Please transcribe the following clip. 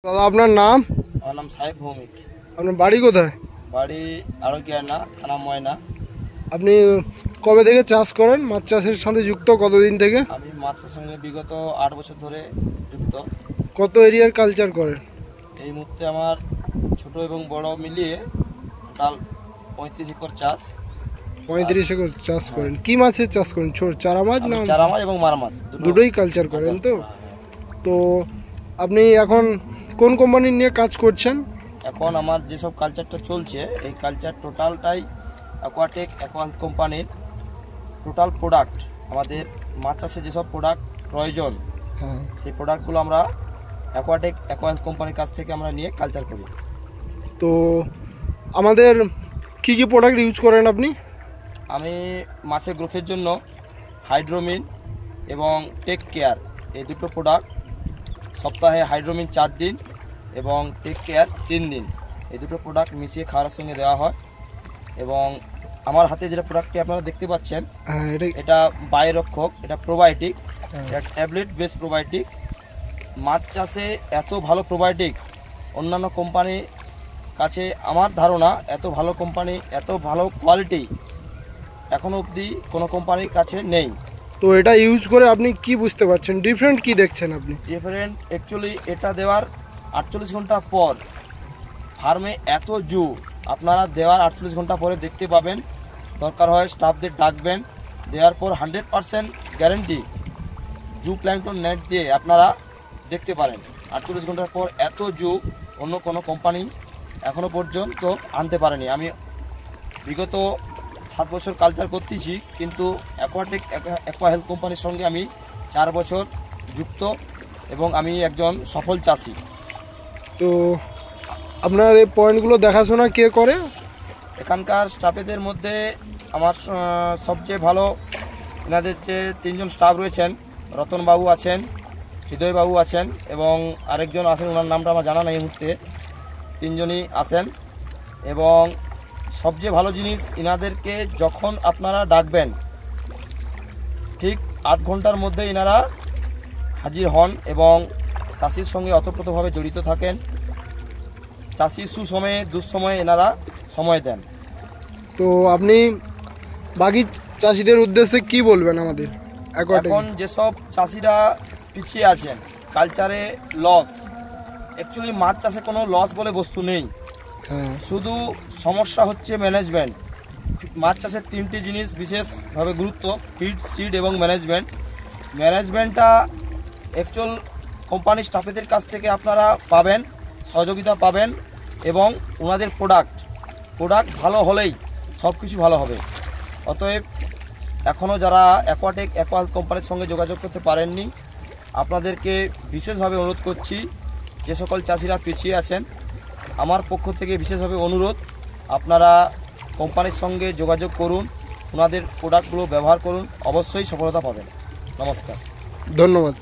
দাদা আপনার নাম? আমার নাম সাহেব ভৌমিক। আপনার বাড়ি কোথায়? বাড়ি আরকিয়ানা, থানা ময়না। আপনি কবে থেকে চাষ করেন? মাছ চাষের সাথে যুক্ত কতদিন থেকে? আমি মাছের সঙ্গে বিগত 8 বছর ধরে যুক্ত। কত এরিয়ার কালচার করেন? এই মুহূর্তে আমার ছোট এবং বড় মিলিয়ে টোটাল 35 একর চাষ। 35 একর চাষ করেন। কি মাছের চাষ করেন? চারা মাছ না? চারা মাছ এবং মারা মাছ দুটোই কালচার করেন তো? তো আপনি এখন কোন কোম্পানি নিয়ে কাজ করছেন? এখন আমার যেসব কালচারটা চলছে এই কালচার টোটালটাই অ্যাকোয়াটেক কোম্পানির টোটাল প্রোডাক্ট। আমাদের মাছ চাষে যেসব প্রোডাক্ট প্রয়োজন সেই প্রোডাক্টগুলো আমরা অ্যাকোয়াটেক কোম্পানির কাছ থেকে আমরা নিয়ে কালচার করি। তো আমাদের কি কি প্রোডাক্ট ইউজ করেন আপনি? আমি মাছের গ্রোথের জন্য হাইড্রোমিন এবং টেক কেয়ার এই দুটো প্রোডাক্ট, সপ্তাহে হাইড্রোমিন 4 দিন এবং টেক কেয়ার 3 দিন, এই দুটো প্রোডাক্ট মিশিয়ে খাওয়ার সঙ্গে দেওয়া হয়। এবং আমার হাতে যেটা প্রোডাক্টটি আপনারা দেখতে পাচ্ছেন এটা বায়োরক্ষক, এটা প্রোবায়োটিক, এটা ট্যাবলেট বেস প্রোবায়োটিক। মাছ চাষে এত ভালো প্রোবায়োটিক অন্যান্য কোম্পানির কাছে আমার ধারণা এত ভালো কোম্পানি, এত ভালো কোয়ালিটি এখনও অবধি কোনো কোম্পানির কাছে নেই। তো এটা ইউজ করে আপনি কি বুঝতে পারছেন? ডিফারেন্ট কি দেখছেন আপনি? ডিফারেন্ট অ্যাকচুয়ালি এটা দেওয়ার 48 ঘন্টা পর ফার্মে এত জু আপনারা দেওয়ার 48 ঘন্টা পরে দেখতে পাবেন। দরকার হয় স্টাফদের ডাকবেন, দেওয়ার পর 100% গ্যারেন্টি জু প্ল্যাঙ্কটন নেট দিয়ে আপনারা দেখতে পারেন। 48 ঘন্টার পর এত জু অন্য কোনো কোম্পানি এখনও পর্যন্ত আনতে পারেনি। আমি বিগত 7 বছর কালচার করতেছি, কিন্তু অ্যাকোয়াটেক হেলথ কোম্পানির সঙ্গে আমি 4 বছর যুক্ত এবং আমি একজন সফল চাষি। তো আপনার এই পয়েন্টগুলো দেখাশোনা কে করে? এখানকার স্টাফেদের মধ্যে আমার সবচেয়ে ভালো এনাদের যে 3 জন স্টাফ রয়েছেন, রতনবাবু আছেন, হৃদয়বাবু আছেন এবং আরেকজন আছেন, ওনার নামটা আমার জানা নেই এই মুহূর্তে। 3 জনই আছেন। এবং সবচেয়ে ভালো জিনিস, এনাদেরকে যখন আপনারা ডাকবেন ঠিক 8 ঘন্টার মধ্যে এনারা হাজির হন এবং চাষির সঙ্গে ওতপ্রোতভাবে জড়িত থাকেন। চাষির সুসময়ে দুঃসময়ে এনারা সময় দেন। তো আপনি বাকি চাষিদের উদ্দেশ্যে কি বলবেন আমাদের? এখন যেসব চাষিরা পিছিয়ে আছেন, কালচারে লস, অ্যাকচুয়ালি মাছ চাষে কোনো লস বলে বস্তু নেই, শুধু সমস্যা হচ্ছে ম্যানেজমেন্ট। মাছ চাষের 3টি জিনিস বিশেষভাবে গুরুত্ব: ফিড, সিড এবং ম্যানেজমেন্ট। ম্যানেজমেন্টটা অ্যাকচুয়াল কোম্পানি স্টাফেদের কাছ থেকে আপনারা পাবেন, সহযোগিতা পাবেন এবং ওনাদের প্রোডাক্ট ভালো হলেই সব কিছু ভালো হবে। অতএব এখনও যারা অ্যাকোয়াটেক কোম্পানির সঙ্গে যোগাযোগ করতে পারেননি, আপনাদেরকে বিশেষভাবে অনুরোধ করছি, যে সকল চাষিরা পিছিয়ে আছেন আমার পক্ষ থেকে বিশেষভাবে অনুরোধ, আপনারা কোম্পানির সঙ্গে যোগাযোগ করুন, ওনাদের প্রোডাক্টগুলো ব্যবহার করুন, অবশ্যই সফলতা পাবেন। নমস্কার, ধন্যবাদ।